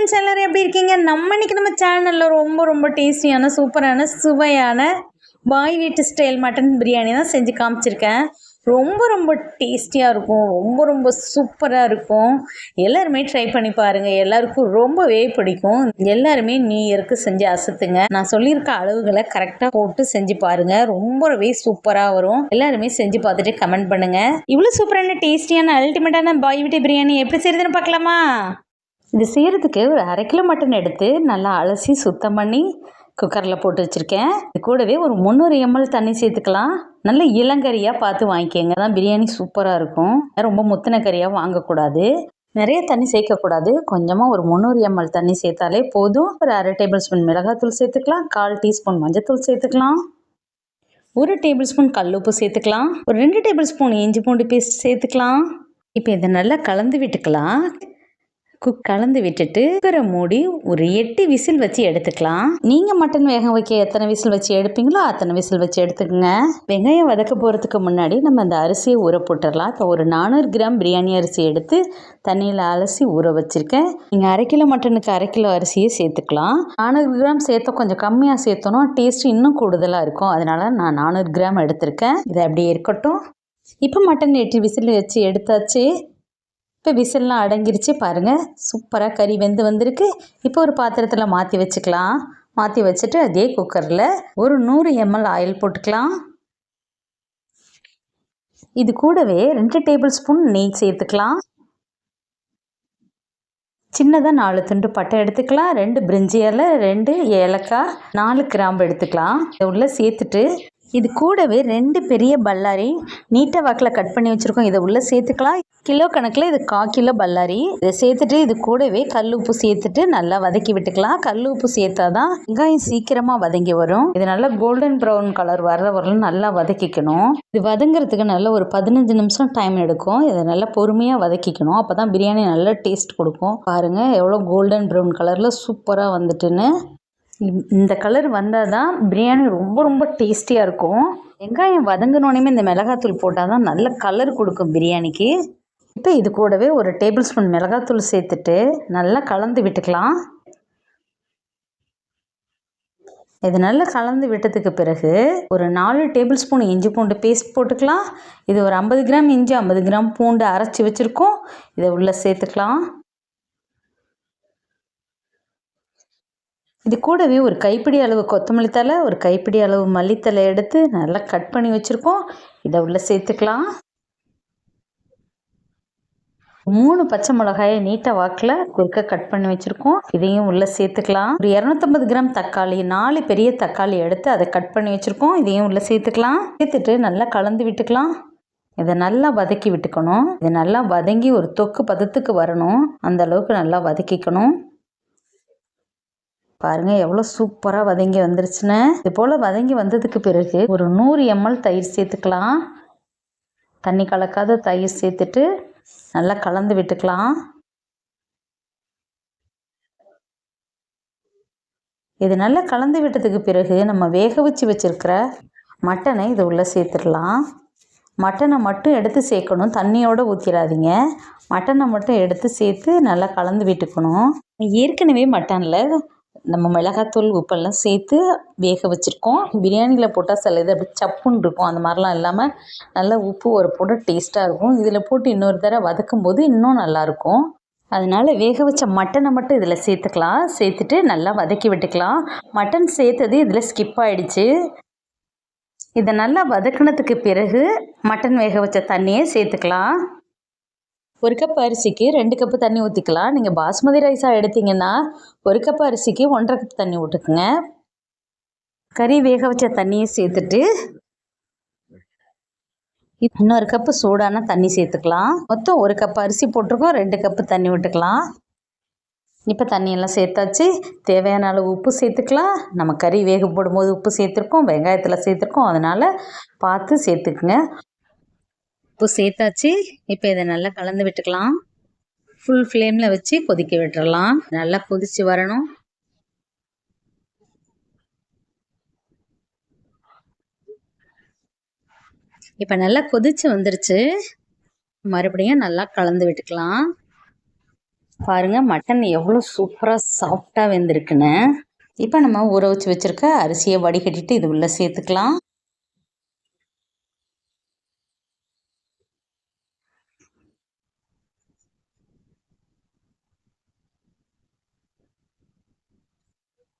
Friends எல்லோரும் எப்படி இருக்கீங்க? நம்ம சேனலில் ரொம்ப ரொம்ப டேஸ்டியான சூப்பரான சுவையான பாய் வீட்டு ஸ்டைல் மட்டன் பிரியாணி தான் செஞ்சு காமிச்சிருக்கேன். ரொம்ப ரொம்ப டேஸ்டியாக இருக்கும், ரொம்ப ரொம்ப சூப்பராக இருக்கும். எல்லாருமே ட்ரை பண்ணி பாருங்கள், எல்லாருக்கும் ரொம்பவே பிடிக்கும். எல்லாருமே நியூ இயருக்கு செஞ்சு அசத்துங்க. நான் சொல்லியிருக்க அளவுகளை கரெக்டாக போட்டு செஞ்சு பாருங்கள், ரொம்பவே சூப்பராக வரும். எல்லாருமே செஞ்சு பார்த்துட்டு கமெண்ட் பண்ணுங்கள். இவ்வளோ சூப்பரான டேஸ்டியான அல்டிமேட்டான பாய் வீட்டு பிரியாணி எப்படி செய்யுதுன்னு பார்க்கலாமா? இது செய்கிறதுக்கு ஒரு 1/2 கிலோ மட்டன் எடுத்து நல்லா அலசி சுத்தம் பண்ணி குக்கரில் போட்டு வச்சுருக்கேன். இது கூடவே ஒரு 300 ml தண்ணி சேர்த்துக்கலாம். நல்ல இளங்கறியாக பார்த்து வாங்கிக்கோங்க, தான் பிரியாணி சூப்பராக இருக்கும். ரொம்ப முத்தின கறியாக வாங்கக்கூடாது, நிறைய தண்ணி சேர்க்கக்கூடாது. கொஞ்சமாக ஒரு 300 ml தண்ணி சேர்த்தாலே போதும். ஒரு 1/2 டேபிள் ஸ்பூன் மிளகாத்தூள் சேர்த்துக்கலாம், 1/4 டீஸ்பூன் மஞ்சத்தூள் சேர்த்துக்கலாம், 1 டேபிள் ஸ்பூன் கல்லுப்பு சேர்த்துக்கலாம், ஒரு 2 டேபிள் ஸ்பூன் இஞ்சி பூண்டு பேஸ்ட் சேர்த்துக்கலாம். இப்போ இதை நல்லா கலந்து விட்டுக்கலாம். கலந்து விட்டுட்டு குக்கரை மூடி ஒரு 8 விசில் வச்சு எடுத்துக்கலாம். நீங்கள் மட்டன் வேக வைக்க எத்தனை விசில் வச்சு எடுப்பீங்களோ அத்தனை விசில் வச்சு எடுத்துக்கோங்க. வெங்காயம் வதக்க போகிறதுக்கு முன்னாடி நம்ம அந்த அரிசியை ஊற போட்டுடலாம். இப்போ ஒரு 400 கிராம் பிரியாணி அரிசி எடுத்து தண்ணியில் அலசி ஊற வச்சுருக்கேன். நீங்கள் 1/2 கிலோ மட்டனுக்கு 1/2 கிலோ அரிசியை சேர்த்துக்கலாம். 400 கிராம் சேர்த்தா கொஞ்சம் கம்மியாக சேர்த்தோன்னா டேஸ்ட் இன்னும் கூடுதலாக இருக்கும். அதனால் நான் 400 கிராம் எடுத்திருக்கேன். இதை அப்படியே இருக்கட்டும். இப்போ மட்டன் 8 விசில் வச்சு எடுத்தாச்சு. இப்போ விசில்லாம் அடங்கிருச்சு பாருங்கள், சூப்பராக கறி வெந்து வந்திருக்கு. இப்போ ஒரு பாத்திரத்தில் மாற்றி வச்சுக்கலாம். மாற்றி வச்சுட்டு அதே குக்கரில் ஒரு 100 ml ஆயில் போட்டுக்கலாம். இது கூடவே 2 டேபிள் ஸ்பூன் நெய் சேர்த்துக்கலாம். சின்னதாக 4 துண்டு பட்டை எடுத்துக்கலாம், 2 பிரிஞ்சி இலை, 2 ஏலக்காய், 4 கிராம்பு எடுத்துக்கலாம். இதை உள்ளே சேர்த்துட்டு இது கூடவே 2 பெரிய பல்லாரி நீட்டாக வாக்கில் கட் பண்ணி வச்சுருக்கோம். இதை உள்ளே சேர்த்துக்கலாம். கிலோ கணக்கில் இது 1/4 கிலோ பல்லாரி. இதை சேர்த்துட்டு இது கூடவே கல் உப்பு சேர்த்துட்டு நல்லா வதக்கி விட்டுக்கலாம். கல் உப்பு சேர்த்தா தான் வெங்காயம் சீக்கிரமாக வதங்கி வரும். இது நல்லா கோல்டன் ப்ரௌன் கலர் வர்ற வரலும் நல்லா வதக்கிக்கணும். இது வதங்கிறதுக்கு நல்ல ஒரு 15 நிமிஷம் டைம் எடுக்கும். இதை நல்லா பொறுமையாக வதக்கிக்கணும். அப்போ தான் பிரியாணி நல்லா டேஸ்ட் கொடுக்கும். பாருங்கள் எவ்வளோ கோல்டன் ப்ரௌன் கலரில் சூப்பராக வந்துட்டுன்னு. இந்த கலர் வந்தால் தான் பிரியாணி ரொம்ப ரொம்ப டேஸ்டியாக இருக்கும். வெங்காயம் வதங்கினோடனே இந்த மிளகாத்தூள் போட்டால் தான் நல்ல கலர் கொடுக்கும் பிரியாணிக்கு. இப்போ இது கூடவே ஒரு டேபிள் ஸ்பூன் மிளகாத்தூள் சேர்த்துட்டு நல்லா கலந்து விட்டுக்கலாம். இது நல்லா கலந்து விட்டதுக்கு பிறகு ஒரு 4 டேபிள் ஸ்பூன் இஞ்சி பூண்டு பேஸ்ட் போட்டுக்கலாம். இது ஒரு 50 கிராம் இஞ்சி 50 கிராம் பூண்டு அரைச்சி வச்சுருக்கோம். இதை உள்ளே சேர்த்துக்கலாம். இது கூடவே ஒரு கைப்பிடி அளவு கொத்தமல்லி தழை, ஒரு கைப்பிடி அளவு மல்லித்தழை எடுத்து நல்லா கட் பண்ணி வச்சுருக்கோம். இதை உள்ளே சேர்த்துக்கலாம். 3 பச்சை மிளகாயை நீட்டாக வாக்கில் குறுக்க கட் பண்ணி வச்சுருக்கோம். இதையும் உள்ளே சேர்த்துக்கலாம். ஒரு 250 கிராம் தக்காளி, 4 பெரிய தக்காளி எடுத்து அதை கட் பண்ணி வச்சுருக்கோம். இதையும் உள்ளே சேர்த்துக்கலாம். சேர்த்துட்டு நல்லா கலந்து விட்டுக்கலாம். இதை நல்லா வதக்கி விட்டுக்கணும். இதை நல்லா வதங்கி ஒரு தொக்கு பதத்துக்கு வரணும், அந்த அளவுக்கு நல்லா வதக்கிக்கணும். பாருங்கள் எவ்வளோ சூப்பராக வதங்கி வந்துருச்சுன்னு. இது போல் வதங்கி வந்ததுக்கு பிறகு ஒரு 100 ml தயிர் சேர்த்துக்கலாம். தண்ணி கலக்காத தயிர் சேர்த்துட்டு நல்லா கலந்து விட்டுக்கலாம். இது நல்லா கலந்து விட்டதுக்கு பிறகு நம்ம வேக வச்சு வச்சுருக்கிற மட்டனை இது உள்ளே சேர்த்துடலாம். மட்டனை மட்டும் எடுத்து சேர்க்கணும், தண்ணியோடு ஊற்றிடாதீங்க. மட்டனை மட்டும் எடுத்து சேர்த்து நல்லா கலந்து விட்டுக்கணும். ஏற்கனவே மட்டனில் நம்ம மிளகாத்தூள் உப்பெல்லாம் சேர்த்து வேக வச்சுருக்கோம். பிரியாணியில் போட்டால் சில இது அப்படி சப்புன்னு இருக்கும், அந்த மாதிரிலாம் இல்லாமல் நல்லா உப்பு ஒரு போட டேஸ்ட்டாக இருக்கும். இதில் போட்டு இன்னொரு தடவை வதக்கும் போது இன்னும் நல்லாயிருக்கும். அதனால் வேக வச்ச மட்டனை மட்டும் இதில் சேர்த்துக்கலாம். சேர்த்துட்டு நல்லா வதக்கி விட்டுக்கலாம். மட்டன் சேர்த்தது இதில் ஸ்கிப் ஆகிடுச்சு. இதை நல்லா வதக்கினதுக்கு பிறகு மட்டன் வேக வச்ச தண்ணியை சேர்த்துக்கலாம். 1 கப் அரிசிக்கு 2 கப்பு தண்ணி ஊற்றிக்கலாம். நீங்கள் பாஸ்மதி ரைஸாக எடுத்திங்கன்னா 1 கப் அரிசிக்கு 1.5 கப் தண்ணி விட்டுக்குங்க. கறி வேக வச்ச தண்ணியை சேர்த்துட்டு இன்னொரு கப்பு சூடான தண்ணி சேர்த்துக்கலாம். மொத்தம் 1 கப் அரிசி போட்டிருக்கோம், 2 கப்பு தண்ணி விட்டுக்கலாம். இப்போ தண்ணியெல்லாம் சேர்த்தாச்சு. தேவையான அளவு உப்பு சேர்த்துக்கலாம். நம்ம கறி வேக போடும்போது உப்பு சேர்த்துருக்கோம், வெங்காயத்தில் சேர்த்துருக்கோம், அதனால் பார்த்து சேர்த்துக்குங்க. உப்பு சேர்த்தாச்சு. இப்போ இதை நல்லா கலந்து விட்டுக்கலாம். ஃபுல் ஃப்ளேமில் வச்சு கொதிக்க விட்டுறலாம். நல்லா கொதித்து வரணும். இப்போ நல்லா கொதித்து வந்துருச்சு. மறுபடியும் நல்லா கலந்து விட்டுக்கலாம். பாருங்கள் மட்டன் எவ்வளோ சூப்பராக சாஃப்டாக வெந்திருக்குன்னு. இப்போ நம்ம ஊற வச்சு வச்சுருக்க அரிசியை வடிகட்டிட்டு இது உள்ளே சேர்த்துக்கலாம்.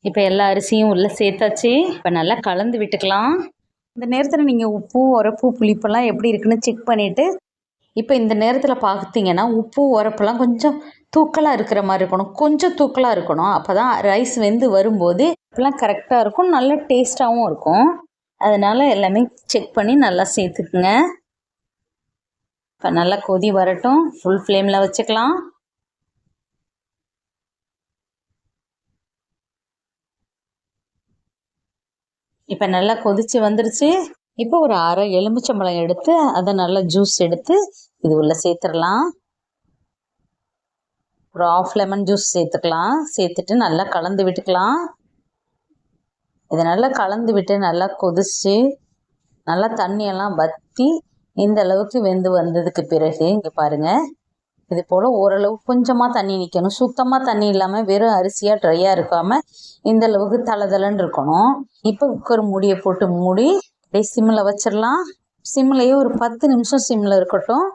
இப்போ எல்லா அரிசியும் உள்ளே சேர்த்தாச்சு. இப்போ நல்லா கலந்து விட்டுக்கலாம். இந்த நேரத்தில் நீங்கள் உப்பு உரப்பு புளிப்பெல்லாம் எப்படி இருக்குன்னு செக் பண்ணிவிட்டு இப்போ இந்த நேரத்தில் பார்த்தீங்கன்னா உப்பு உரப்பெல்லாம் கொஞ்சம் தூக்கலாக இருக்கிற மாதிரி இருக்கணும். கொஞ்சம் தூக்கலாக இருக்கணும். அப்போ தான் ரைஸ் வெந்து வரும்போது இப்போலாம் கரெக்டாக இருக்கும், நல்ல டேஸ்ட்டாகவும் இருக்கும். அதனால் எல்லாமே செக் பண்ணி நல்லா சேர்த்துக்குங்க. இப்போ நல்லா கொதி வரட்டும். ஃபுல் ஃப்ளேமில் வச்சுக்கலாம். இப்போ நல்லா கொதித்து வந்துருச்சு. இப்போ ஒரு அரை எலுமிச்சம்பழம் எடுத்து அதை நல்லா ஜூஸ் எடுத்து இது உள்ளே சேர்த்துடலாம். ஒரு ஆஃப் லெமன் ஜூஸ் சேர்த்துக்கலாம். சேர்த்துட்டு நல்லா கலந்து விட்டுக்கலாம். இதை நல்லா கலந்து விட்டு நல்லா கொதிச்சு நல்லா தண்ணியெல்லாம் வற்றி இந்த அளவுக்கு வெந்து வந்ததுக்கு பிறகு இங்கே பாருங்கள், இது போல் ஓரளவு கொஞ்சமாக தண்ணி நிற்கணும். சுத்தமாக தண்ணி இல்லாமல் வெறும் அரிசியாக ட்ரையாக இருக்காமல் இந்த அளவுக்கு தளதளன்னு இருக்கணும். இப்போ குக்கர் மூடியை போட்டு மூடி அப்படியே சிம்மில் வச்சிடலாம். சிம்மிலேயே ஒரு 10 நிமிஷம் சிம்மில் இருக்கட்டும்.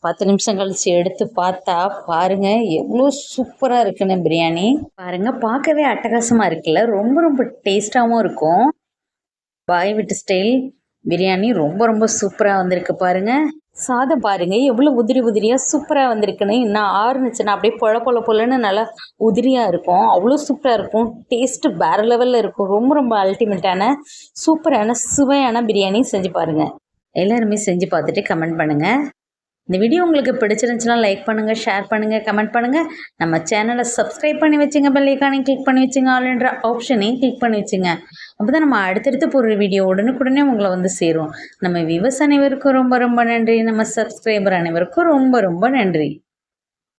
பத்து நிமிஷம் கழிச்சு எடுத்து பார்த்தா பாருங்கள் எவ்வளோ சூப்பராக இருக்குன்னு பிரியாணி. பாருங்கள் பார்க்கவே அட்டகாசமாக இருக்குல்ல, ரொம்ப ரொம்ப டேஸ்ட்டாகவும் இருக்கும். பாய் வீட்டு ஸ்டைல் பிரியாணி ரொம்ப ரொம்ப சூப்பராக வந்திருக்கு பாருங்கள். சாதம் பாருங்கள் எவ்வளோ உதிரி உதிரியாக சூப்பராக வந்திருக்குன்னு. இன்னும் ஆறுனுச்சுன்னா அப்படியே பொல பொலன்னு நல்லா உதிரியாக இருக்கும். அவ்வளோ சூப்பராக இருக்கும். டேஸ்ட்டு வேறு லெவலில் இருக்கும். ரொம்ப ரொம்ப அல்டிமேட்டான சூப்பரான சுவையான பிரியாணி செஞ்சு பாருங்கள். எல்லாருமே செஞ்சு பார்த்துட்டு கமெண்ட் பண்ணுங்கள். இந்த வீடியோ உங்களுக்கு பிடிச்சிருந்துச்சுன்னா லைக் பண்ணுங்கள், ஷேர் பண்ணுங்கள், கமெண்ட் பண்ணுங்கள். நம்ம சேனலை சப்ஸ்கிரைப் பண்ணி வச்சுங்க, பெல் ஐக்கானை கிளிக் பண்ணி வச்சுங்க, ஆல்ன்ற ஆப்ஷனையும் கிளிக் பண்ணி வச்சுங்க. அப்போ தான் நம்ம அடுத்தடுத்து போகிற வீடியோ உடனுக்குடனே உங்களை வந்து சேரும். நம்ம வியூவர்ஸ் அனைவருக்கும் ரொம்ப ரொம்ப நன்றி. நம்ம சப்ஸ்கிரைபர் அனைவருக்கும் ரொம்ப ரொம்ப நன்றி.